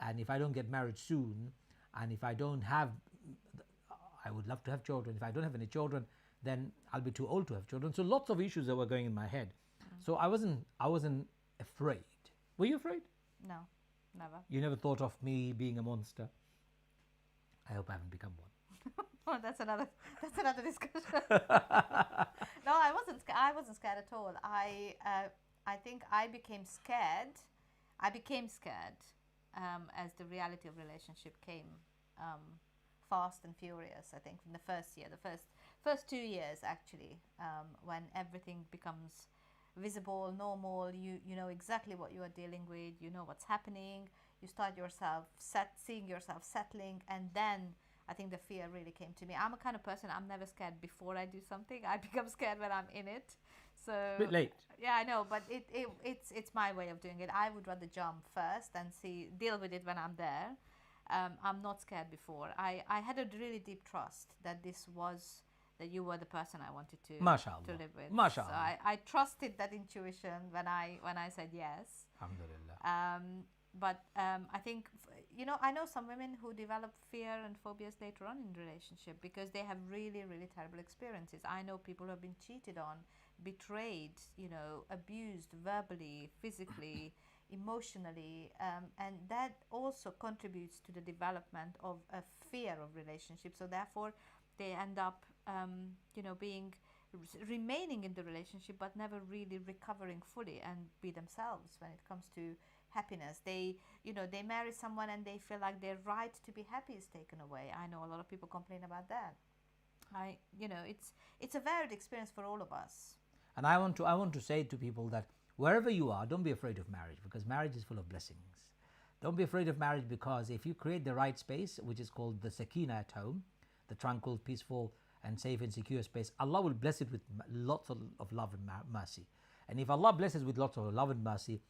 And if I don't get married soon, and if I don't have, I would love to have children. If I don't have any children, then I'll be too old to have children. So lots of issues that were going in my head. So I wasn't afraid. Were you afraid? No, never. You never thought of me being a monster? I hope I haven't become one. Oh, that's another discussion. No, I wasn't scared at all. I think I became scared as the reality of relationship came fast and furious. I think in the first year, the first 2 years actually, when everything becomes visible, normal, you know exactly what you are dealing with, you know what's happening, you start seeing yourself settling, and then I think the fear really came to me. I'm a kind of person, I'm never scared before I do something. I become scared when I'm in it. So a bit late. Yeah, I know, but it's my way of doing it. I would rather jump first and deal with it when I'm there. I'm not scared before. I had a really deep trust that you were the person I wanted to live with. Mashallah. So I trusted that intuition when I said yes. Alhamdulillah. But I think, I know some women who develop fear and phobias later on in relationship because they have really, really terrible experiences. I know people who have been cheated on, betrayed, abused verbally, physically, emotionally, and that also contributes to the development of a fear of relationships. So therefore, they end up, remaining in the relationship, but never really recovering fully and be themselves when it comes to happiness. They marry someone and they feel like their right to be happy is taken away. I know a lot of people complain about that. It's a varied experience for all of us. And I want to say to people that wherever you are, don't be afraid of marriage, because marriage is full of blessings. Don't be afraid of marriage, because if you create the right space, which is called the sakina at home, the tranquil, peaceful and safe and secure space, Allah will bless it with lots of love and mercy. And if Allah blesses with lots of love and mercy,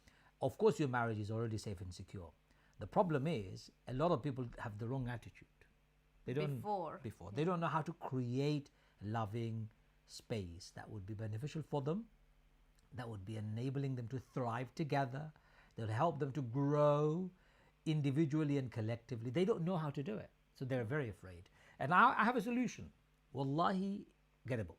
of course your marriage is already safe and secure. The problem is a lot of people have the wrong attitude. They don't before. They don't know how to create loving space that would be beneficial for them, that would be enabling them to thrive together, that will help them to grow individually and collectively. They don't know how to do it, so they're very afraid. And I have a solution. Wallahi, get a book.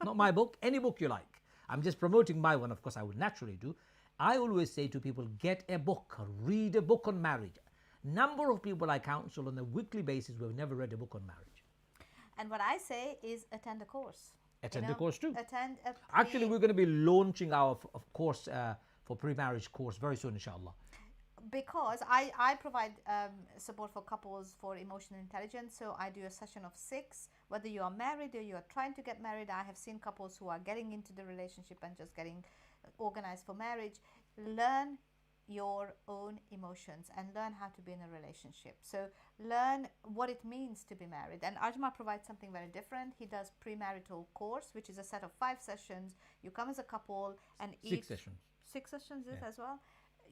Not my book, any book you like. I'm just promoting my one, of course I would naturally do. I always say to people, get a book, read a book on marriage. Number of people I counsel on a weekly basis who have never read a book on marriage. And what I say is attend a course. Attend a course too. Attend a Actually, we're going to be launching our course for pre-marriage course very soon, inshallah. Because I provide support for couples for emotional intelligence. So I do a session of 6. Whether you are married or you are trying to get married, I have seen couples who are getting into the relationship and just getting organized for marriage. Learn your own emotions and learn how to be in a relationship. So learn what it means to be married. And Ajmal provides something very different. He does premarital course, which is a set of 5 sessions. You come as a couple and 6 sessions. 6 sessions as well.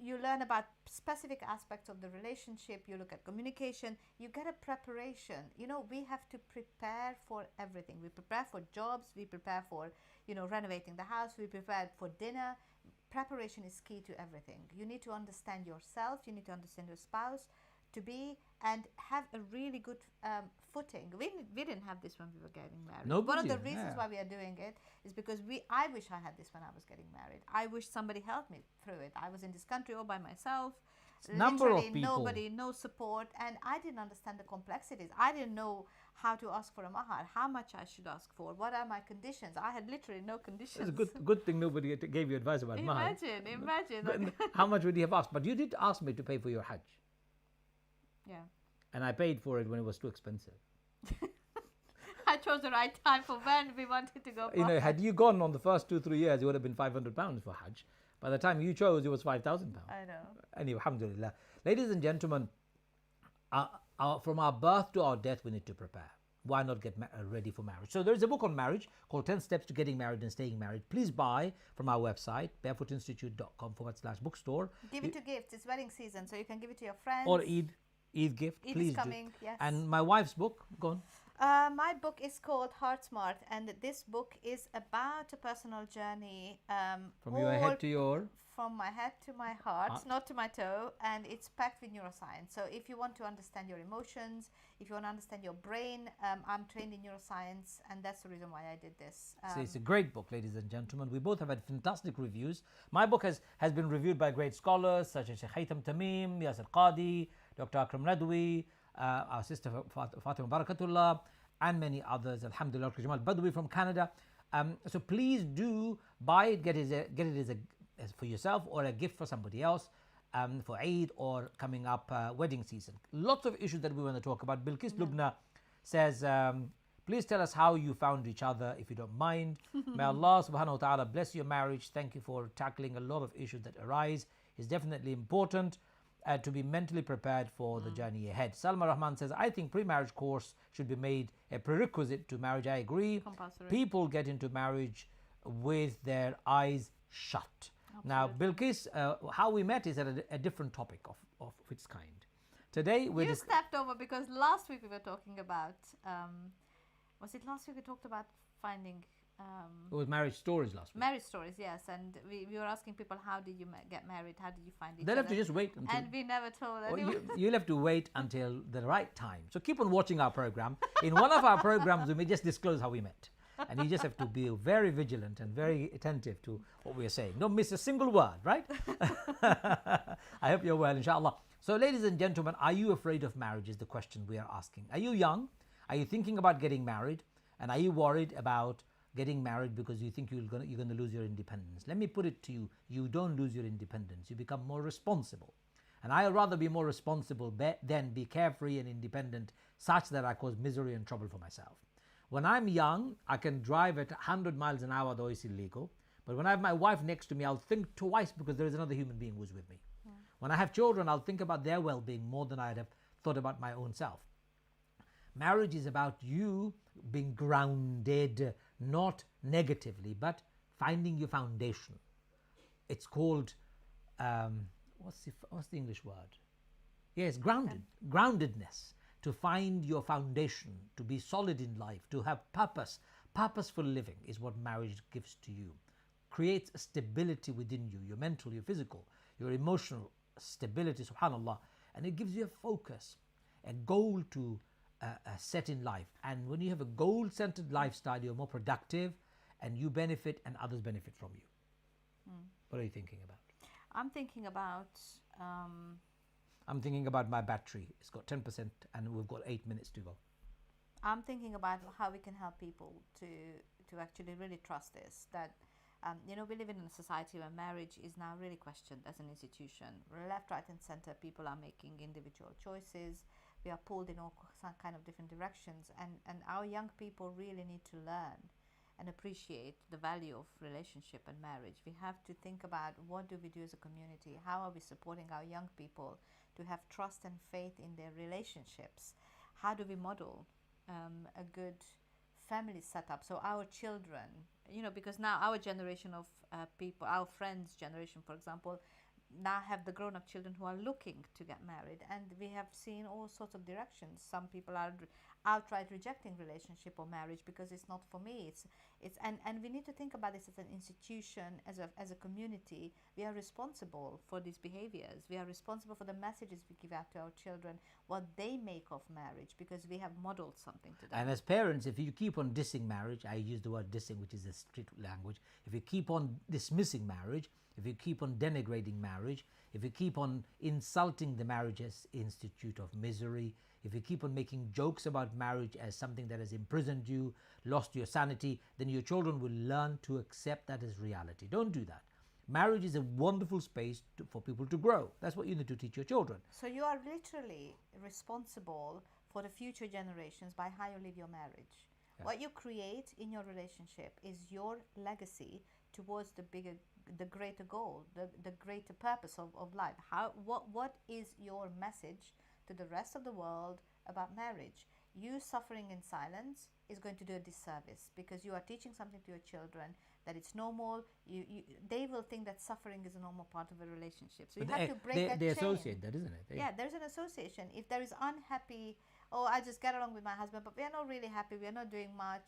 You learn about specific aspects of the relationship. You look at communication. You get a preparation. We have to prepare for everything. We prepare for jobs. We prepare for, renovating the house. We prepare for dinner. Preparation is key to everything. You need to understand yourself. You need to understand your spouse to be and have a really good footing. We didn't have this when we were getting married. One of the reasons why we are doing it is because I wish I had this when I was getting married. I wish somebody helped me through it. I was in this country all by myself. Number of people. Nobody, no support, and I didn't understand the complexities. I didn't know how to ask for a mahar, how much I should ask for, what are my conditions. I had literally no conditions. It's a good thing nobody gave you advice about mahar. Imagine. How much would you have asked? But you did ask me to pay for your Hajj. Yeah. And I paid for it when it was too expensive. I chose the right time for when we wanted to go. Had you gone on the first 2-3 years, it would have been £500 for Hajj. By the time you chose, it was £5,000. I know. Anyway, alhamdulillah. Ladies and gentlemen, from our birth to our death, we need to prepare. Why not get ready for marriage? So there's a book on marriage called 10 Steps to Getting Married and Staying Married. Please buy from our website, barefootinstitute.com/bookstore. Give it to gifts. It's wedding season, so you can give it to your friends. Or Eid gift. Eid please is coming, do. yes. And my wife's book, go on. My book is called Heart Smart, and this book is about a personal journey. From your head to your... From my head to my heart, not to my toe, and it's packed with neuroscience. So if you want to understand your emotions, if you want to understand your brain, I'm trained in neuroscience, and that's the reason why I did this. So it's a great book, ladies and gentlemen. We both have had fantastic reviews. My book has been reviewed by great scholars such as Sheikh Haytham Tamim, Yasir Qadi, Dr. Akram Radwi, our sister Fatima Barakatullah, and many others. Alhamdulillah, Dr. Jamal Badwi from Canada. So please do buy it, get it as for yourself or a gift for somebody else for Eid or coming up wedding season. Lots of issues that we want to talk about. Bilqis Lubna says, please tell us how you found each other, if you don't mind. May Allah subhanahu wa ta'ala bless your marriage. Thank you for tackling a lot of issues that arise. It's definitely important to be mentally prepared for the journey ahead. Salma Rahman says, I think pre-marriage course should be made a prerequisite to marriage. I agree. Compulsory. People get into marriage with their eyes shut. Now, Bilqis, how we met is at a different topic of its kind. Today, we stepped over because last week we were talking about, was it last week we talked about finding... it was marriage stories last week. Marriage stories, yes. And we were asking people, how did you get married? How did you find each They'll other? have to just wait until... And we never told anyone. You'll have to wait until the right time. So keep on watching our program. In one of our programs, we may just disclose how we met. And you just have to be very vigilant and very attentive to what we are saying. Don't miss a single word, right? I hope you're well, inshallah. So, ladies and gentlemen, are you afraid of marriage is the question we are asking. Are you young? Are you thinking about getting married? And are you worried about getting married because you think you're going to lose your independence? Let me put it to you. You don't lose your independence. You become more responsible. And I'd rather be more responsible than be carefree and independent such that I cause misery and trouble for myself. When I'm young, I can drive at 100 miles an hour, though it's illegal. But when I have my wife next to me, I'll think twice because there is another human being who's with me. Yeah. When I have children, I'll think about their well-being more than I'd have thought about my own self. Marriage is about you being grounded, not negatively, but finding your foundation. It's called, what's the English word? Yes, groundedness, to find your foundation, to be solid in life, to have purpose. Purposeful living is what marriage gives to you. Creates a stability within you, your mental, your physical, your emotional stability, subhanAllah. And it gives you a focus, a goal to set in life. And when you have a goal-centered lifestyle, you're more productive and you benefit and others benefit from you. What are you thinking about? I'm thinking about... I'm thinking about my battery. It's got 10% and we've got 8 minutes to go. I'm thinking about how we can help people to actually really trust this, that we live in a society where marriage is now really questioned as an institution. Left, right and center, people are making individual choices. We are pulled in all kind of different directions, and our young people really need to learn and appreciate the value of relationship and marriage. We have to think about, what do we do as a community? How are we supporting our young people to have trust and faith in their relationships? How do we model a good family setup so our children, because now our generation of people, our friends' generation, for example, now have the grown-up children who are looking to get married, and we have seen all sorts of directions. Some people are outright rejecting relationship or marriage because it's not for me. And we need to think about this as an institution, as a community. We are responsible for these behaviors. We are responsible for the messages we give out to our children, what they make of marriage, because we have modeled something to them. And as parents, if you keep on dissing marriage, I use the word dissing, which is a street language. If you keep on dismissing marriage, if you keep on denigrating marriage, if you keep on insulting the marriage as institute of misery, if you keep on making jokes about marriage as something that has imprisoned you, lost your sanity, then your children will learn to accept that as reality. Don't do that. Marriage is a wonderful space for people to grow. That's what you need to teach your children. So you are literally responsible for the future generations by how you live your marriage. Yeah. What you create in your relationship is your legacy towards the greater goal, the greater purpose of life. What is your message to the rest of the world about marriage? You suffering in silence is going to do a disservice, because you are teaching something to your children that it's normal. They will think that suffering is a normal part of a relationship. So you have to break that chain. They associate that, isn't it? Yeah, there's an association. If there is unhappy, I just get along with my husband, but we are not really happy, we are not doing much,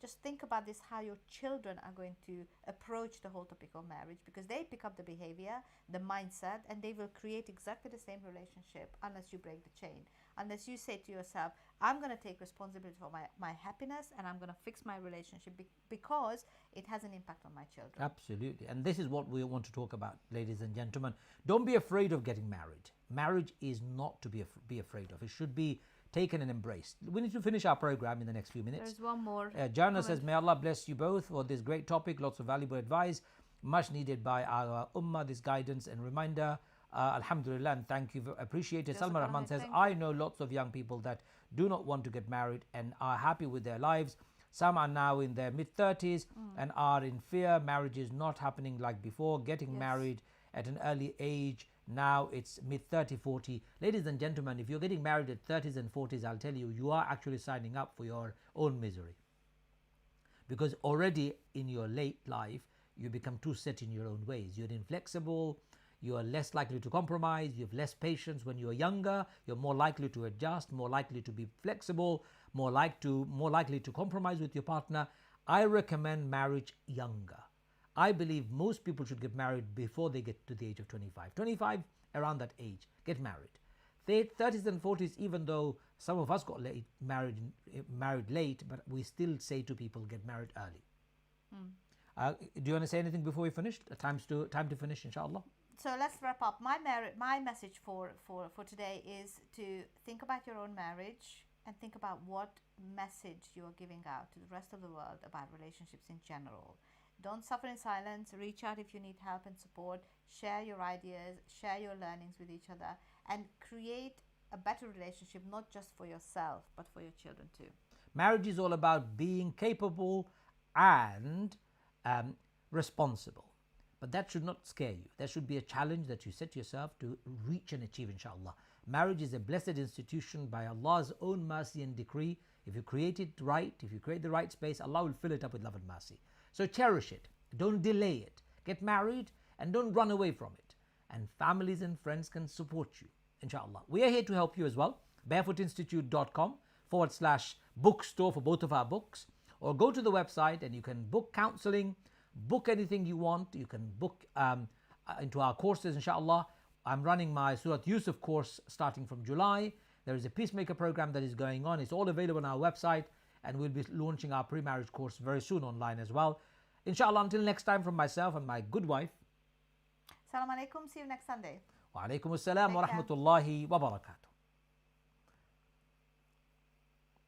just think about this, how your children are going to approach the whole topic of marriage, because they pick up the behavior, the mindset, and they will create exactly the same relationship unless you break the chain. Unless you say to yourself, I'm going to take responsibility for my happiness, and I'm going to fix my relationship because it has an impact on my children. Absolutely. And this is what we want to talk about, ladies and gentlemen. Don't be afraid of getting married. Marriage is not to be afraid of. It should be taken and embraced. We need to finish our program in the next few minutes. There's one more. Jana says, may Allah bless you both for this great topic. Lots of valuable advice, much needed by our ummah, this guidance and reminder. Alhamdulillah, and thank you. Appreciate it. Salma Rahman says, I know lots of young people that do not want to get married and are happy with their lives. Some are now in their mid-30s and are in fear. Marriage is not happening like before. Getting married at an early age. Now it's mid-30, 40. Ladies and gentlemen, if you're getting married at 30s and 40s, I'll tell you, you are actually signing up for your own misery. Because already in your late life, you become too set in your own ways. You're inflexible. You are less likely to compromise. You have less patience. When you are younger, you're more likely to adjust, more likely to be flexible, more likely to compromise with your partner. I recommend marriage younger. I believe most people should get married before they get to the age of 25. 25, around that age, get married. 30s and 40s, even though some of us got married late, but we still say to people, get married early. Do you want to say anything before we finish? Time to finish, inshallah. So let's wrap up. My message for today is to think about your own marriage and think about what message you are giving out to the rest of the world about relationships in general. Don't suffer in silence. Reach out if you need help and support. Share your ideas, share your learnings with each other, and create a better relationship, not just for yourself, but for your children too. Marriage is all about being capable and responsible. But that should not scare you. That should be a challenge that you set yourself to reach and achieve, inshallah. Marriage is a blessed institution by Allah's own mercy and decree. If you create it right, if you create the right space, Allah will fill it up with love and mercy. So cherish it. Don't delay it. Get married and don't run away from it. And families and friends can support you. inshallah. We are here to help you as well. barefootinstitute.com/bookstore for both of our books. Or go to the website and you can book counseling, book anything you want. You can book into our courses, inshallah. I'm running my Surah Yusuf course starting from July. There is a Peacemaker program that is going on. It's all available on our website, and we'll be launching our pre-marriage course very soon online as well. Inshallah, until next time, from myself and my good wife. Assalamu alaikum. See you next Sunday. Wa alaikum assalam wa rahmatullahi wa barakatuh.